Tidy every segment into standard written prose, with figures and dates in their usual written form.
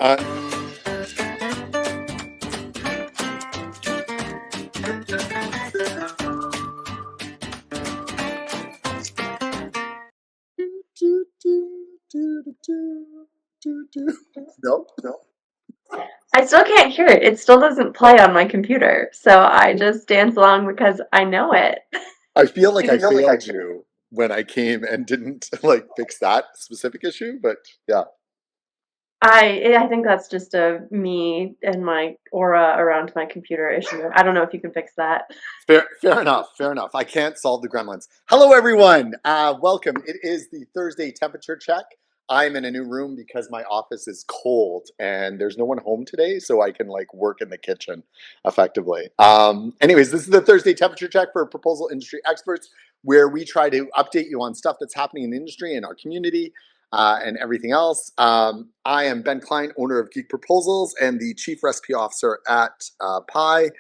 Uh, no, no. I still can't hear it. It still doesn't play on my computer. So I just dance along because I know it. I feel like I failed you when I came and didn't like fix that specific issue, but yeah. I think that's just a me and my aura around my computer issue. I don't know if you can fix that. Fair enough. Fair enough. I can't solve the gremlins. Hello, everyone. Welcome. It is the Thursday temperature check. I'm in a new room because my office is cold and there's no one home today, so I can like work in the kitchen effectively. Anyways, this is the Thursday temperature check for proposal industry experts, where we try to update you on stuff that's happening in the industry and our community. And everything else. I am Ben Klein, owner of Geek Proposals and the Chief Recipe Officer at Pi.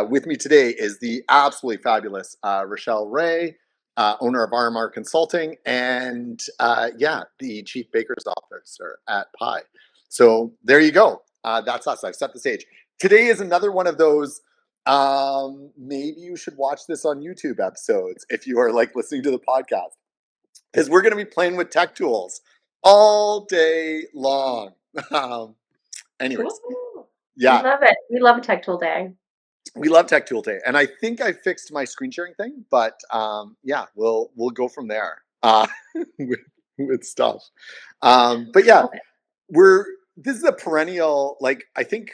With me today is the absolutely fabulous Rachelle Ray, owner of RMR Consulting, and the Chief Baker's Officer at Pi. So there you go. That's us. I've set the stage. Today is another one of those maybe you should watch this on YouTube episodes if you are like listening to the podcast, because we're going to be playing with tech tools all day long. Anyways, Cool. yeah. We love it. We love a tech tool day. We love Tech Tool Day, and I think I fixed my screen sharing thing, but we'll go from there with stuff. But yeah, this is a perennial. Like I think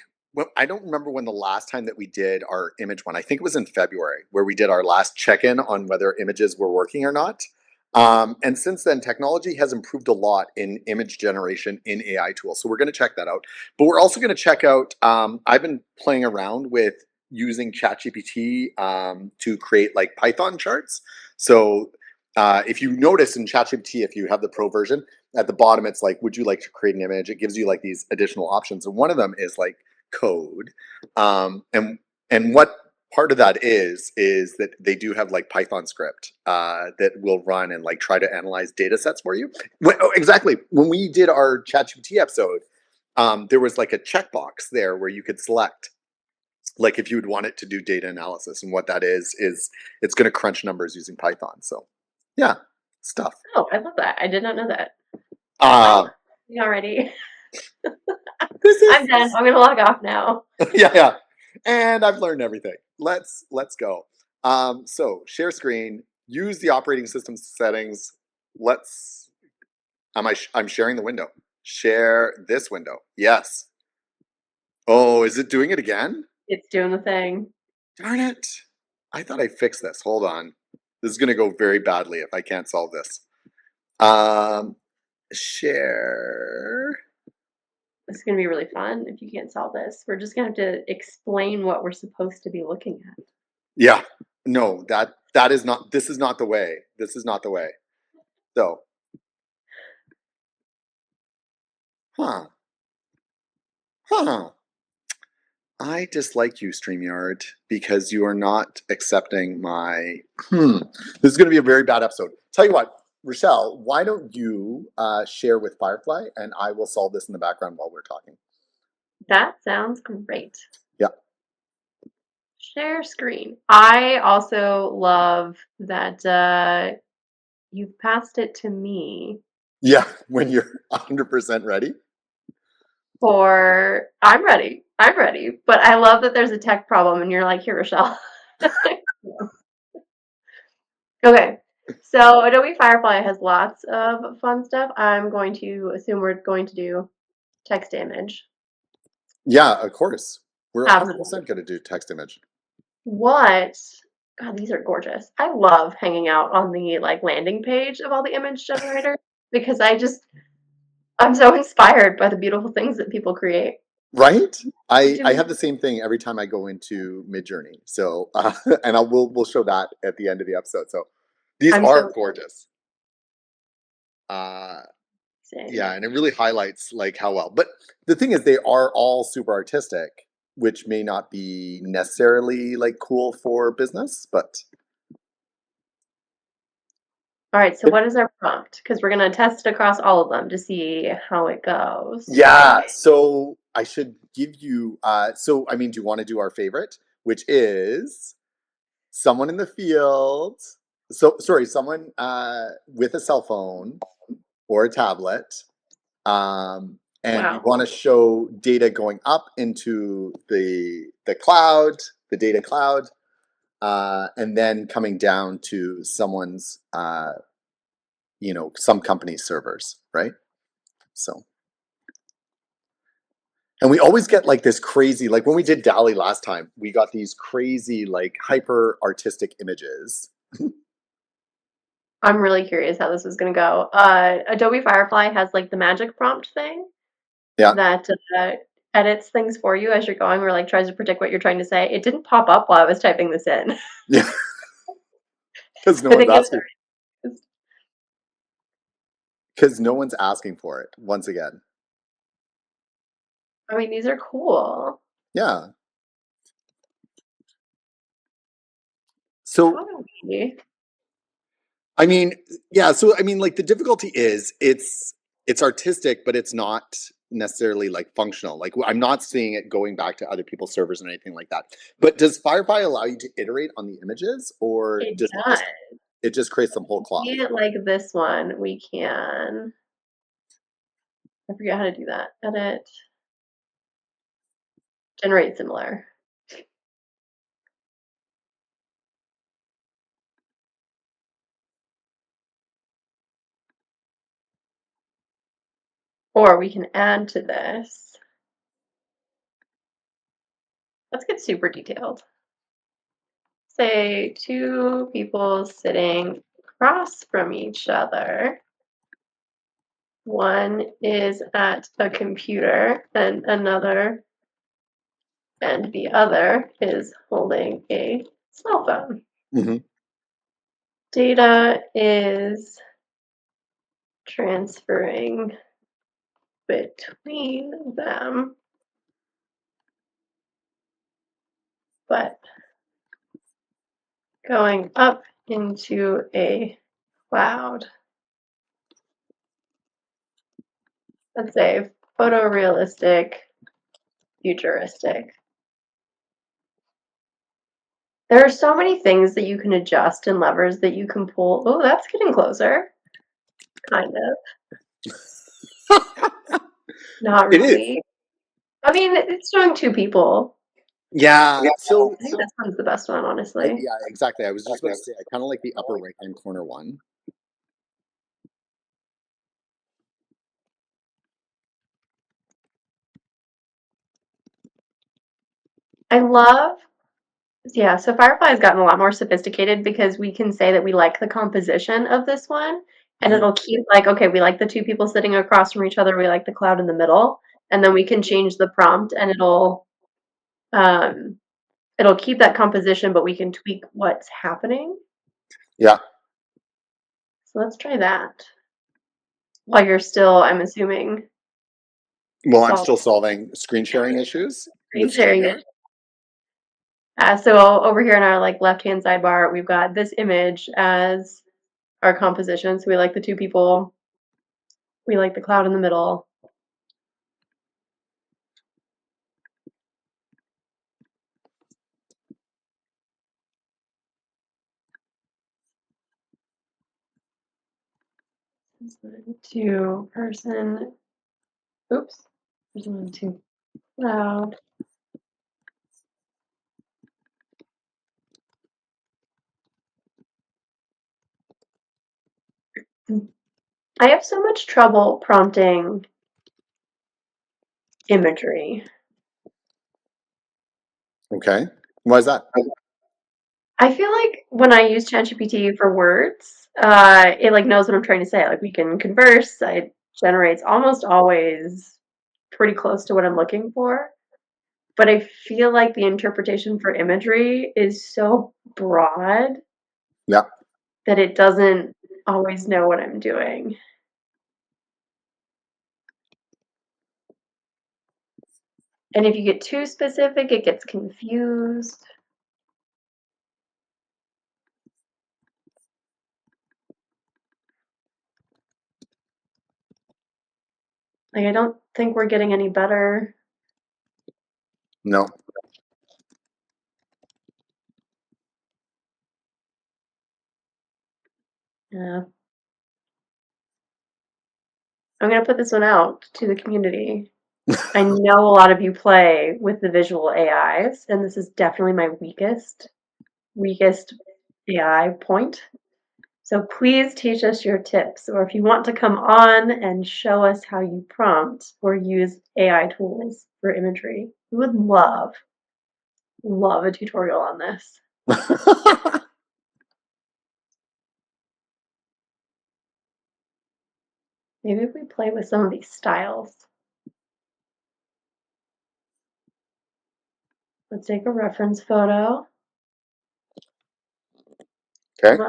I don't remember when the last time that we did our image one. I think it was in February where we did our last check-in on whether images were working or not. And since then, technology has improved a lot in image generation in AI tools. So we're going to check that out. But we're also going to check out. I've been playing around with using ChatGPT to create like Python charts. So if you notice in ChatGPT, if you have the pro version, at the bottom it's like, would you like to create an image? It gives you like these additional options, and one of them is like code. And what part of that is that they do have like Python script that will run and like try to analyze data sets for you. Exactly. When we did our ChatGPT episode, there was like a checkbox there where you could select like if you would want it to do data analysis, and what that is it's going to crunch numbers using Python. So yeah, stuff. Oh, I love that. I did not know that. Uh, You already. this I'm done. I'm gonna log off now. yeah. And I've learned everything. Let's go. So share screen, use the operating system settings. I'm sharing the window. Share this window. Yes. Oh, is it doing it again? It's doing the thing. Darn it. I thought I fixed this. Hold on. This is going to go very badly if I can't solve this. Share. This is gonna be really fun if you can't solve this. We're just gonna have to explain what we're supposed to be looking at. Yeah. No, that is not, this is not the way. This is not the way. So. Huh. I dislike you, StreamYard, because you are not accepting my. This is going to be a very bad episode. Tell you what, Rachelle, why don't you share with Firefly, and I will solve this in the background while we're talking. That sounds great. Yeah. Share screen. I also love that you've passed it to me. Yeah, when you're 100% ready. I'm ready. I'm ready. But I love that there's a tech problem and you're like, here, Rachelle. Okay. So Adobe Firefly has lots of fun stuff. I'm going to assume we're going to do text to image. Yeah, of course. We're 100% Absolutely. going to do text image. What? God, these are gorgeous. I love hanging out on the like landing page of all the image generators because I'm so inspired by the beautiful things that people create. Right? I have the same thing every time I go into Midjourney. So, and we'll show that at the end of the episode. So these are gorgeous. Yeah, and it really highlights like how well. But the thing is, they are all super artistic, which may not be necessarily like cool for business, but All right, so what is our prompt? Because we're gonna test it across all of them to see how it goes. Yeah, so I should give you so I mean, do you want to do our favorite, which is someone in the field. So sorry, someone with a cell phone or a tablet. And we Wow. want to show data going up into the cloud, the data cloud, and then coming down to someone's some company's servers, right? So and we always get like this crazy, like when we did DALI last time, we got these crazy, like hyper artistic images. I'm really curious how this is gonna go. Adobe Firefly has like the magic prompt thing Yeah. that edits things for you as you're going, or like tries to predict what you're trying to say. It didn't pop up while I was typing this in. Yeah. Because no I one's think it's asking. Because no one's asking for it, once again. I mean, these are cool. Yeah. So How do we? I mean, yeah, so I mean like the difficulty is it's artistic, but it's not necessarily like functional. Like I'm not seeing it going back to other people's servers and anything like that. But does Firefly allow you to iterate on the images, or It does does. it just creates them whole cloth? See it like this one, we can. I forget how to do that. Edit, generate similar. Or we can add to this. Let's get super detailed. Say two people sitting across from each other. One is at a computer and the other is holding a cell phone. Hmm. Data is transferring between them, but going up into a cloud. Let's say photorealistic, futuristic. There are so many things that you can adjust and levers that you can pull. Oh, that's getting closer. Kind of. Not It is. really. I mean, it's showing two people. Yeah. So I think this one's the best one, honestly. yeah, exactly. I was just about to say I kind of like the upper right hand corner one. I love, yeah, so Firefly has gotten a lot more sophisticated because we can say that we like the composition of this one, and Mhm. it'll keep like, okay, we like the two people sitting across from each other, we like the cloud in the middle, and then we can change the prompt and um, it'll keep that composition, but we can tweak what's happening. Yeah. So let's try that. While you're still, I'm assuming, Well, I'm solving still solving screen sharing issues screen with sharing StreamYard. it. So over here in our like left-hand sidebar, we've got this image as our composition. So we like the two people, we like the cloud in the middle. Two person, oops, person two cloud. I have so much trouble prompting imagery. Okay. Why is that? I feel like when I use ChatGPT for words, it like knows what I'm trying to say. Like we can converse. It generates almost always pretty close to what I'm looking for. But I feel like the interpretation for imagery is so broad Yeah. that it doesn't always know what I'm doing. And if you get too specific, it gets confused. Like, I don't think we're getting any better. No. Yeah. I'm gonna put this one out to the community. I know a lot of you play with the visual AIs, and this is definitely my weakest AI point. So please teach us your tips, or if you want to come on and show us how you prompt or use AI tools for imagery, we would love a tutorial on this. Maybe if we play with some of these styles. Let's take a reference photo. Okay.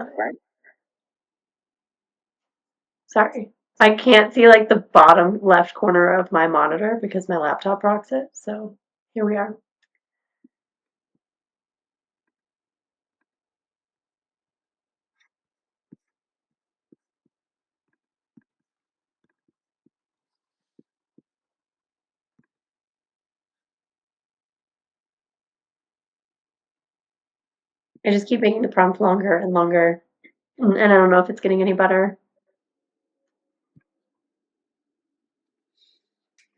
Sorry. I can't see like the bottom left corner of my monitor because my laptop blocks it. So here we are. I just keep making the prompt longer and longer, and I don't know if it's getting any better.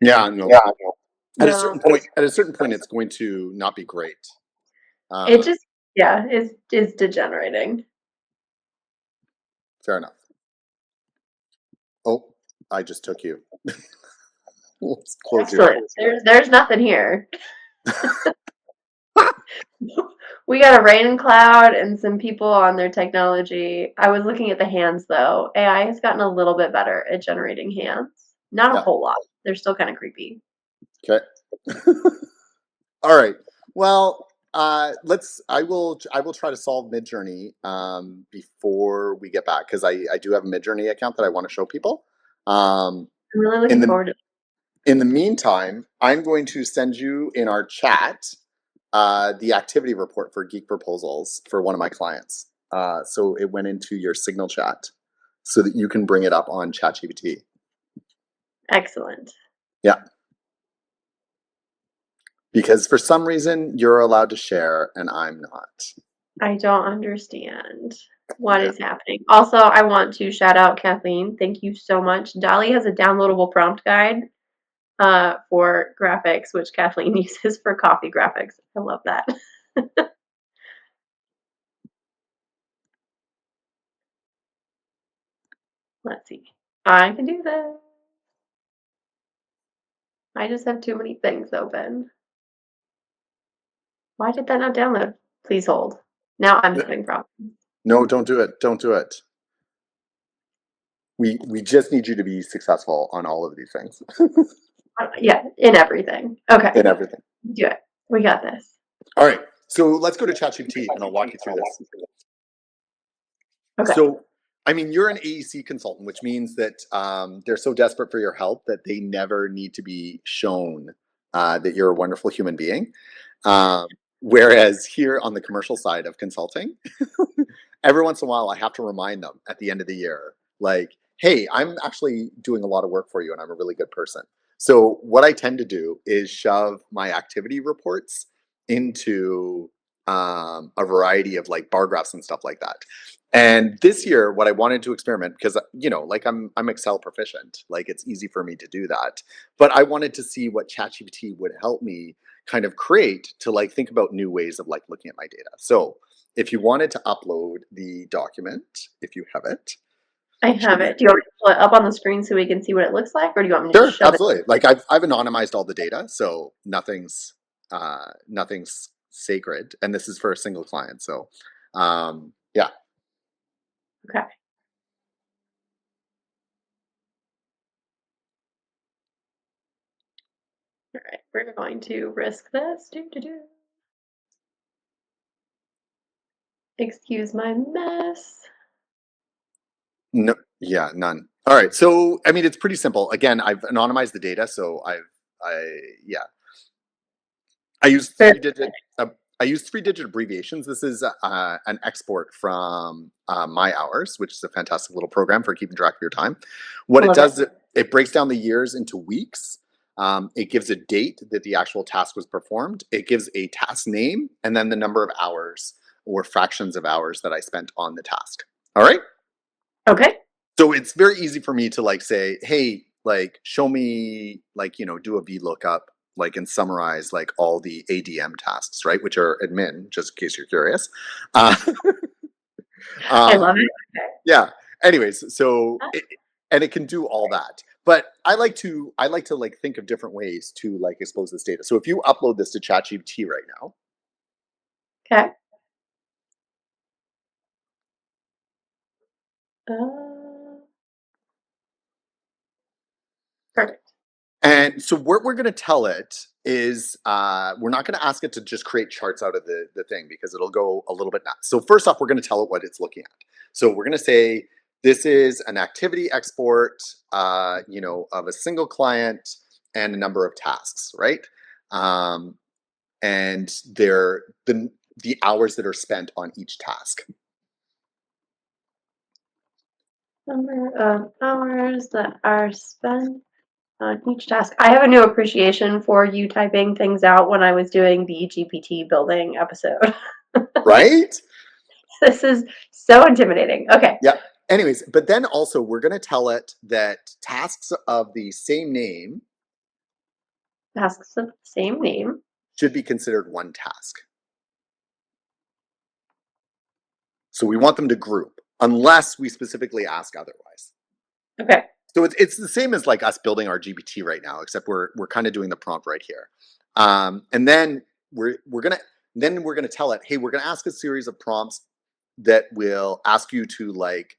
Yeah, no. At a No, certain point, it's going to not be great. it just is degenerating. Fair enough. Oh, I just took you. Let's close you out. Excellent. There's nothing here. We got a rain cloud and some people on their technology. I was looking at the hands though. AI has gotten a little bit better at generating hands. Not a Yeah. whole lot. They're still kind of creepy. Okay. All right. Well, let's. I will try to solve Midjourney before we get back because I do have a Midjourney account that I want to show people. Um, I'm really in looking the forward to it. in the meantime, I'm going to send you in our chat the activity report for Geek Proposals for one of my clients. So it went into your Signal chat so that you can bring it up on ChatGPT. Excellent. Yeah. Because for some reason you're allowed to share and I'm not. I don't understand what is happening. Also, I want to shout out Kathleen. Thank you so much. Dolly has a downloadable prompt guide for graphics, which Kathleen uses for coffee graphics. I love that. Let's see. I can do this. I just have too many things open. Why did that not download? Please hold. Now I'm having problems. No, don't do it. Don't do it. We just need you to be successful on all of these things. Yeah, in everything. Okay, In everything. do it. We got this. All right. So let's go to ChatGPT and I'll walk you through this. Okay. So, I mean, you're an AEC consultant, which means that they're so desperate for your help that they never need to be shown that you're a wonderful human being. Whereas here on the commercial side of consulting, every once in a while I have to remind them at the end of the year, like, hey, I'm actually doing a lot of work for you and I'm a really good person. So what I tend to do is shove my activity reports into a variety of like bar graphs and stuff like that. And this year, what I wanted to experiment, because like I'm Excel proficient, like it's easy for me to do that. But I wanted to see what ChatGPT would help me kind of create to like think about new ways of like looking at my data. So if you wanted to upload the document, if you have it, I have it. Do you want me to pull it up on the screen so we can see what it looks like, or do you want me to just sure, shove it? absolutely. Like I've anonymized all the data, so nothing's sacred, and this is for a single client. So yeah. Okay. All right. We're going to risk this. Excuse my mess. No, yeah, none. All right. So, I mean, it's pretty simple. Again, I've anonymized the data, so yeah, I use Fair. I use 3-digit abbreviations. This is an export from My Hours, which is a fantastic little program for keeping track of your time. What I it love does it. It breaks down the years into weeks. It gives a date that the actual task was performed. It gives a task name and then the number of hours or fractions of hours that I spent on the task. All right. Okay. So it's very easy for me to like say, hey, like show me like, do a VLOOKUP, like and summarize like all the ADM tasks, right? Which are admin, just in case you're curious. Uh, I love um, it. yeah. Anyways, and it can do all that. But I like to like think of different ways to like expose this data. So if you upload this to ChatGPT right now, Okay. Uh, Perfect. and so what we're going to tell it is we're not going to ask it to just create charts out of the thing because it'll go a little bit nuts. So first off, we're going to tell it what it's looking at. So we're going to say this is an activity export, of a single client and a number of tasks, right? And they're the hours that are spent on each task. Number of hours that are spent on each task. I have a new appreciation for you typing things out when I was doing the GPT building episode. Right? This is so intimidating. Okay. Yeah. Anyways, but then also we're going to tell it that tasks of the same name Tasks of the same name. should be considered one task. So we want them to group unless we specifically ask otherwise. Okay. So it's the same as like us building our GPT right now, except we're kind of doing the prompt right here. And then we're gonna tell it, hey, we're gonna ask a series of prompts that will ask you to like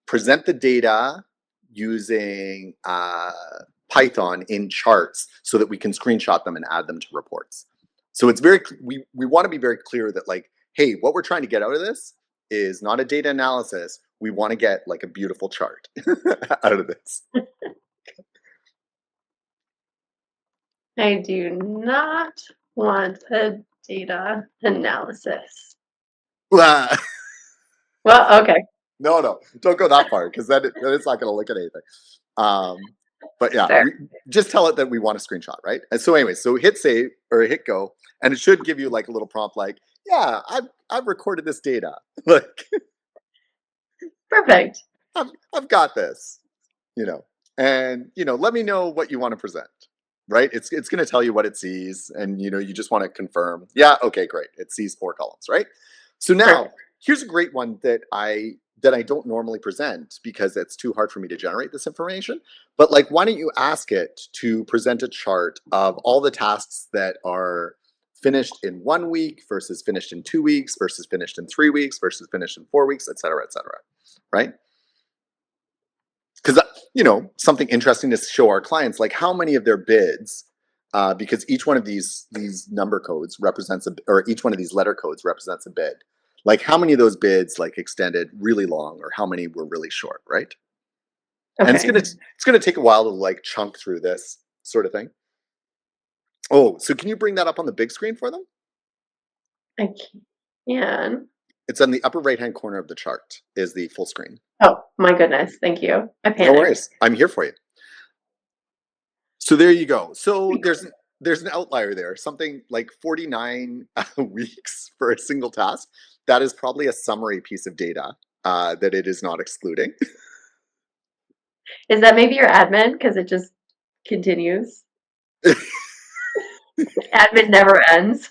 present the data using Python in charts so that we can screenshot them and add them to reports. So it's we want to be very clear that like, hey, what we're trying to get out of this is not a data analysis. We want to get like a beautiful chart out of this. I do not want a data analysis. Well, Well, okay. no, don't go that far because then it's not going to look at anything. But yeah, Fair. we just tell it that we want a screenshot, right? And so anyway, so hit save or hit go, and it should give you like a little prompt like, yeah, I've recorded this data. Like Perfect. I've got this, and let me know what you want to present. Right? It's going to tell you what it sees, and you just want to confirm. Yeah, okay, great. It sees 4 columns, right? So now Perfect. here's a great one that I don't normally present because it's too hard for me to generate this information. But like, why don't you ask it to present a chart of all the tasks that are finished in 1 week versus finished in 2 weeks versus finished in 3 weeks versus finished in 4 weeks, et cetera, right? Because something interesting to show our clients, like how many of their bids, because each one of these number codes represents or each one of these letter codes represents a bid. Like how many of those bids like extended really long, or how many were really short, right? And Okay. it's gonna take a while to like chunk through this sort of thing. Oh, so can you bring that up on the big screen for them? I can. It's on the upper right hand corner of the chart. Is the full screen? Oh, my goodness. Thank you. I No panicked. worries. I'm here for you. So there you go. So there's an outlier there, something like 49 weeks for a single task. That is probably a summary piece of data that it is not excluding. Is that maybe your admin? Because it just continues. Admin never ends.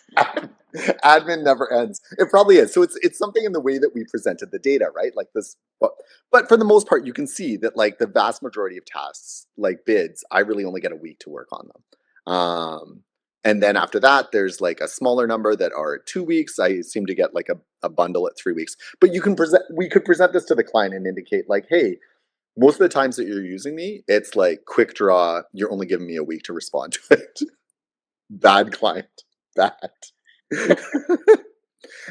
Admin never ends. It probably is. So it's something in the way that we presented the data, right? Like this, but for the most part, you can see that like the vast majority of tasks, like bids, I really only get a week to work on them. And then after that, there's like a smaller number that are at 2 weeks. I seem to get like a bundle at 3 weeks. But we could present this to the client and indicate like, hey, most of the times that you're using me, it's like quick draw. You're only giving me a week to respond to it. Bad client. Bad.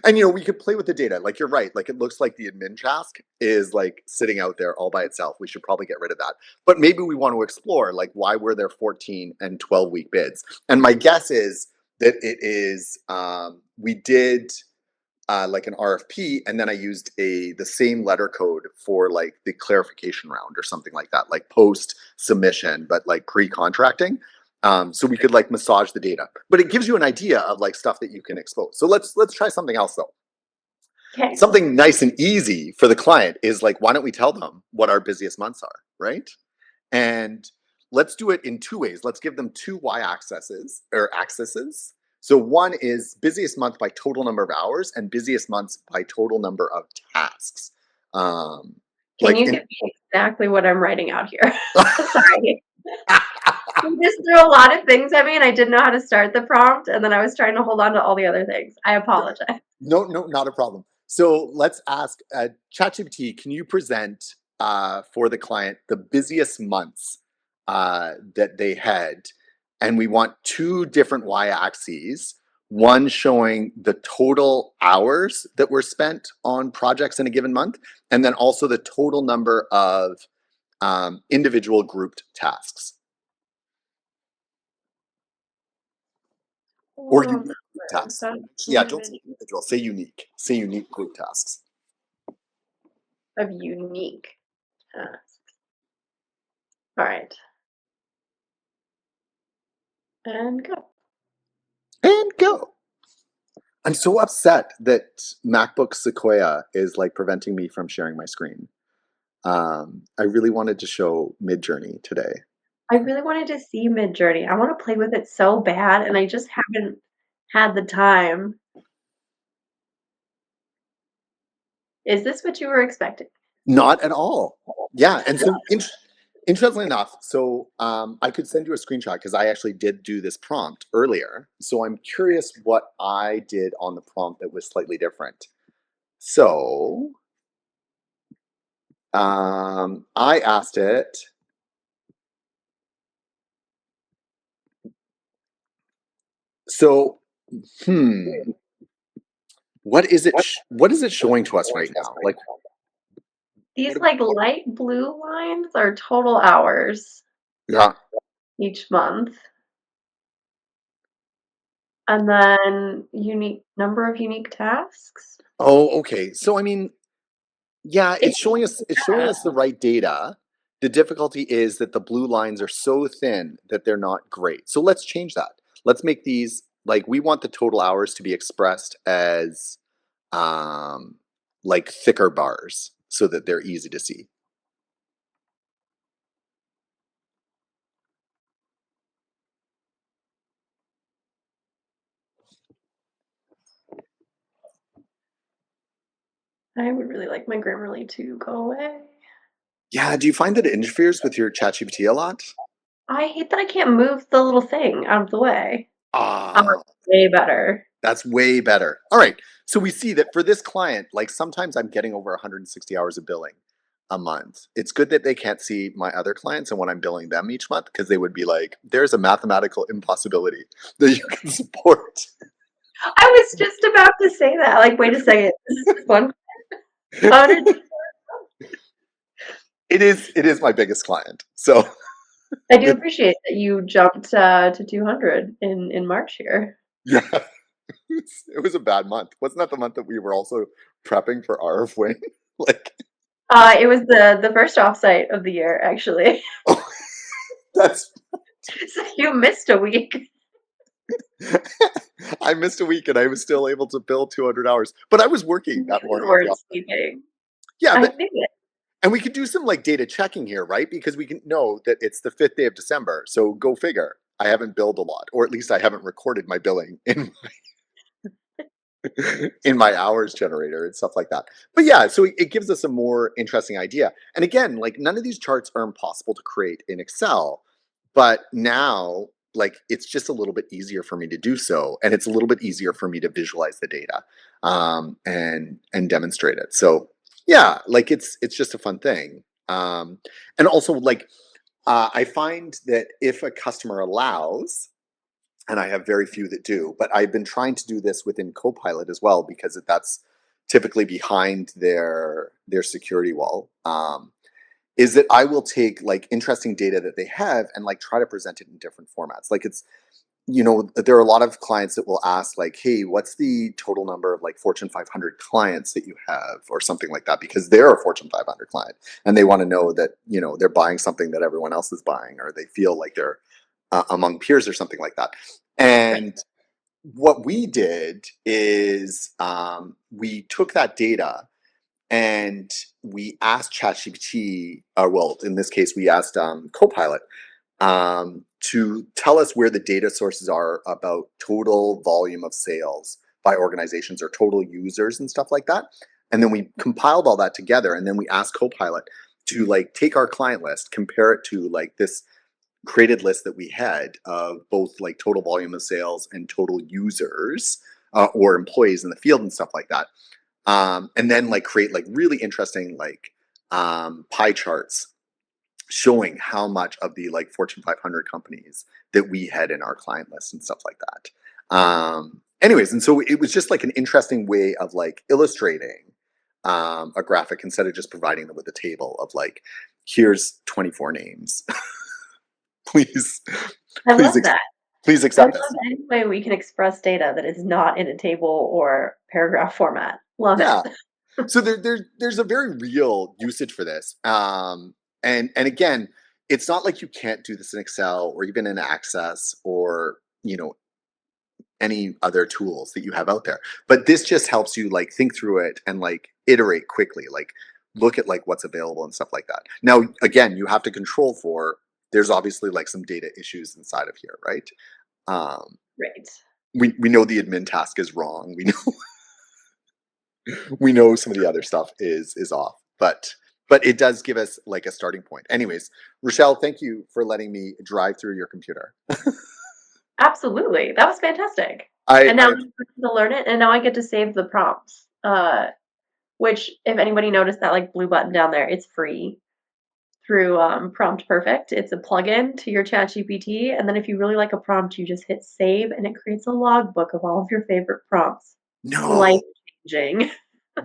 And we could play with the data. Like you're right. Like it looks like the admin task is like sitting out there all by itself. We should probably get rid of that. But maybe we want to explore like why were there 14 and 12-week bids? And my guess is that it is we did like an RFP, and then I used the same letter code for like the clarification round or something like that, like post submission, but like pre-contracting. So we could like massage the data, but it gives you an idea of like stuff that you can expose. So let's try something else though. Okay. Something nice and easy for the client is like, why don't we tell them what our busiest months are, right? And let's do it in two ways. Let's give them two y-axes or axes. So one is busiest month by total number of hours and busiest months by total number of tasks. Can you give me exactly what I'm writing out here? Sorry. You just threw a lot of things at me and I didn't know how to start the prompt, and then I was trying to hold on to all the other things. I apologize. No, not a problem. So let's ask ChatGPT, can you present for the client the busiest months that they had? And we want two different y-axes, one showing the total hours that were spent on projects in a given month, and then also the total number of individual grouped tasks. Or unique group tasks. Yeah, don't say individual, say unique. Say unique group tasks. Of unique tasks. All right. And go. And go. I'm so upset that MacBook Sequoia is like preventing me from sharing my screen. I really wanted to show Midjourney today. I really wanted to see Midjourney. I want to play with it so bad, and I just haven't had the time. Is this what you were expecting? Not at all. Yeah, and so interestingly enough, so I could send you a screenshot because I actually did do this prompt earlier. So I'm curious what I did on the prompt that was slightly different. So I asked it. So, what is it? What is it showing to us right now? Like, These like light blue lines are total hours yeah. each month. And then unique number of unique tasks. Oh, okay. So I mean, yeah, It's it's showing us the right data. The difficulty is that the blue lines are so thin that they're not great. So let's change that. Let's make these like we want the total hours to be expressed as um like thicker bars so that they're easy to see. I would really like my Grammarly to go away. Yeah, do you find that it interferes with your ChatGPT a lot? I hate that I can't move the little thing out of the way. Ah, Way better. that's way better. All right. So we see that for this client, like sometimes I'm getting over 160 hours of billing a month. It's good that they can't see my other clients and what I'm billing them each month because they would be like, there's a mathematical impossibility that you can support. I was just about to say that. Like, wait a second. This is just one 100. It is my biggest client. So I do appreciate that you jumped to 200 in March here. yeah, it was a bad month. Wasn't that the month that we were also prepping for RF Wing? Like, It was the first offsite of the year, actually. oh, that's So you missed a week. I missed a week and I was still able to bill 200 hours, but I was working that You morning at the weren't office. sleeping. Yeah, I but knew it. and we could do some like data checking here, right? Because we can know that it's the 5th day of December. So go figure. I haven't billed a lot, or at least I haven't recorded my billing in in my hours generator and stuff like that. But yeah, so it gives us a more interesting idea. And again, like none of these charts are impossible to create in Excel, but now like it's just a little bit easier for me to do so, and it's a little bit easier for me to visualize the data and demonstrate it. So yeah, like it's just a fun thing. And also like I find that if a customer allows, and I have very few that do, but I've been trying to do this within Copilot as well because that's typically behind their security wall. Is that I will take like interesting data that they have and like try to present it in different formats. Like there are a lot of clients that will ask like, hey, what's the total number of like Fortune 500 clients that you have or something like that, because they're a Fortune 500 client and they want to know that, they're buying something that everyone else is buying, or they feel like they're among peers or something like that. Right. And what we did is we took that data and we asked ChatGPT, well, in this case, we asked Copilot to tell us where the data sources are about total volume of sales by organizations or total users and stuff like that. And then we compiled all that together, and then we asked Copilot to like take our client list, compare it to like this created list that we had of both like total volume of sales and total users or employees in the field and stuff like that. And then like create like really interesting like pie charts showing how much of the like Fortune 500 companies that we had in our client list and stuff like that. Anyways, and so it was just like an interesting way of like illustrating a graphic instead of just providing them with a table of like, here's 24 names. please, I please, love that. please I accept love this. any way we can express data that is not in a table or paragraph format. Love it. Yeah. So there's a very real usage for this. And again, it's not like you can't do this in Excel or even in Access or, any other tools that you have out there. But this just helps you like think through it and like iterate quickly, like look at like what's available and stuff like that. Now, again, you have to control for, there's obviously like some data issues inside of here, right? Um, Right. we know the admin task is wrong. We know some of the other stuff is off, but it does give us like a starting point. Anyways, Rochelle, thank you for letting me drive through your computer. Absolutely. That was fantastic. I And now I I get to learn it, and now I get to save the prompts. Which if anybody noticed that like blue button down there, it's free through Prompt Perfect. It's a plugin to your ChatGPT, and then if you really like a prompt, you just hit save, and it creates a logbook of all of your favorite prompts. Life no, changing.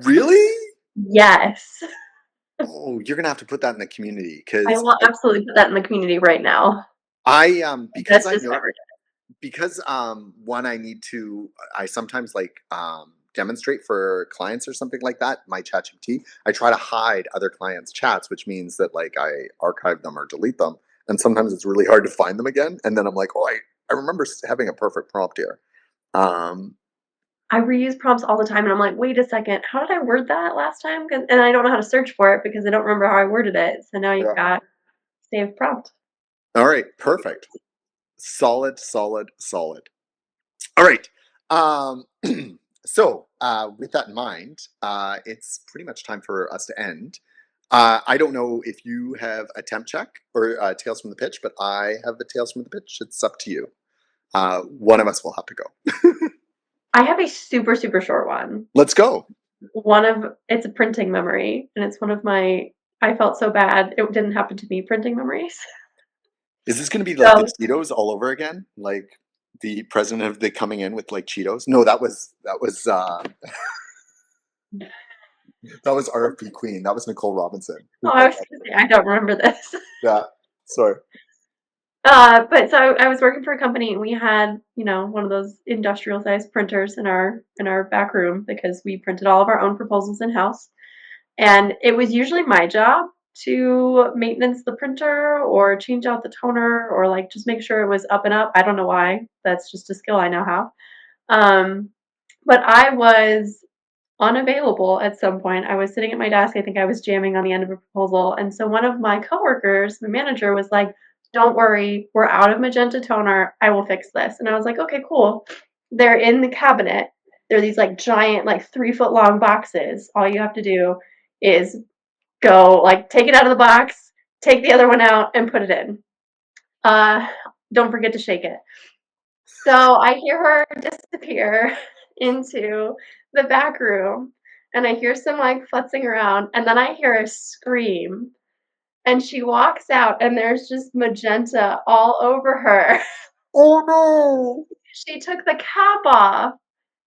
really? Yes. Oh, you're gonna have to put that in the community I because will absolutely put that in the community right now. because That's I know discovered. because one I need to I sometimes like demonstrate for clients or something like that, my chat GPT. I try to hide other clients' chats, which means that like I archive them or delete them. And sometimes it's really hard to find them again. And then I'm like, oh, I remember having a perfect prompt here. Um, I reuse prompts all the time, and I'm like, "Wait a second, how did I word that last time?" And I don't know how to search for it because I don't remember how I worded it. So now you've yeah. got save prompt. All right, perfect. Solid, solid, solid. All right. Um, so, with that in mind, it's pretty much time for us to end. I don't know if you have a temp check or Tales from the Pitch, but I have the Tales from the Pitch. It's up to you. One of us will have to go. I have a super, super short one. Let's go. It's a printing memory, and it's one of my I felt so bad it didn't happen to me printing memories. Is this going to be like the So Cheetos all over again? Like the president of the coming in with like Cheetos? No, that was RFP Queen. That was Nicole Robinson who oh, I brought was that. gonna say, I don't remember this. Yeah. Sorry. But so I was working for a company and we had, one of those industrial sized printers in our back room because we printed all of our own proposals in-house. And it was usually my job to maintenance the printer or change out the toner or like just make sure it was up and up. I don't know why. That's just a skill I now have. Um, but I was unavailable at some point. I was sitting at my desk. I think I was jamming on the end of a proposal. And so one of my coworkers, my manager, was like, "Don't worry, we're out of magenta toner. I will fix this." And I was like, "Okay, cool." They're in the cabinet. They're these like giant, like 3 foot long boxes. All you have to do is go, like, take it out of the box, take the other one out, and put it in. Uh, don't forget to shake it. So I hear her disappear into the back room, and I hear some like futzing around, and then I hear a scream, and she walks out, and there's just magenta all over her. Oh no! She took the cap off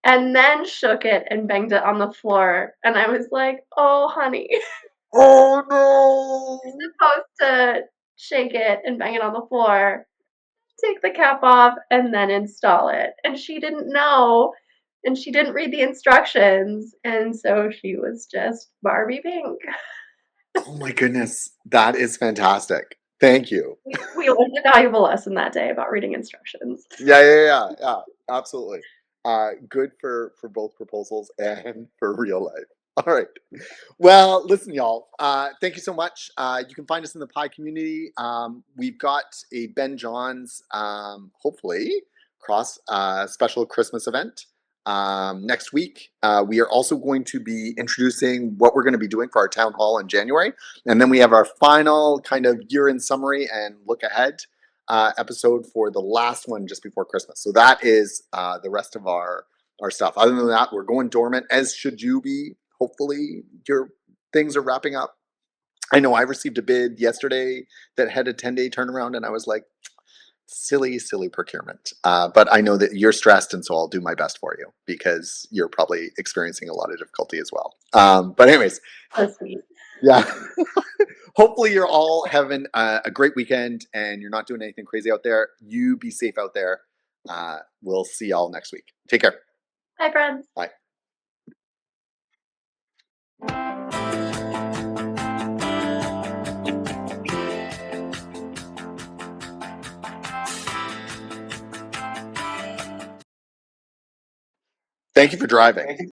and then shook it and banged it on the floor, and I was like, "Oh, honey, Oh no! you're supposed to shake it and bang it on the floor." take the cap off and then install it. And she didn't know, and she didn't read the instructions, and so she was just Barbie pink. Oh my goodness. That is fantastic. Thank you. We learned a valuable lesson that day about reading instructions. Yeah. Absolutely. Good for both proposals and for real life. All right. Well, listen, y'all. Thank you so much. You can find us in the pie community. We've got a Ben John's, hopefully, cross special Christmas event next week. We are also going to be introducing what we're going to be doing for our town hall in January, and then we have our final kind of year-end summary and look ahead episode for the last one just before Christmas. So that is the rest of our stuff. Other than that, we're going dormant, as should you be. Hopefully, your things are wrapping up. I know I received a bid yesterday that had a 10-day turnaround, and I was like, silly procurement. But I know that you're stressed, and so I'll do my best for you because you're probably experiencing a lot of difficulty as well. But anyways, So sweet. yeah. Hopefully you're all having a great weekend and you're not doing anything crazy out there. You be safe out there. We'll see y'all next week. Take care. Hi, friends. Bye. Thank you for driving.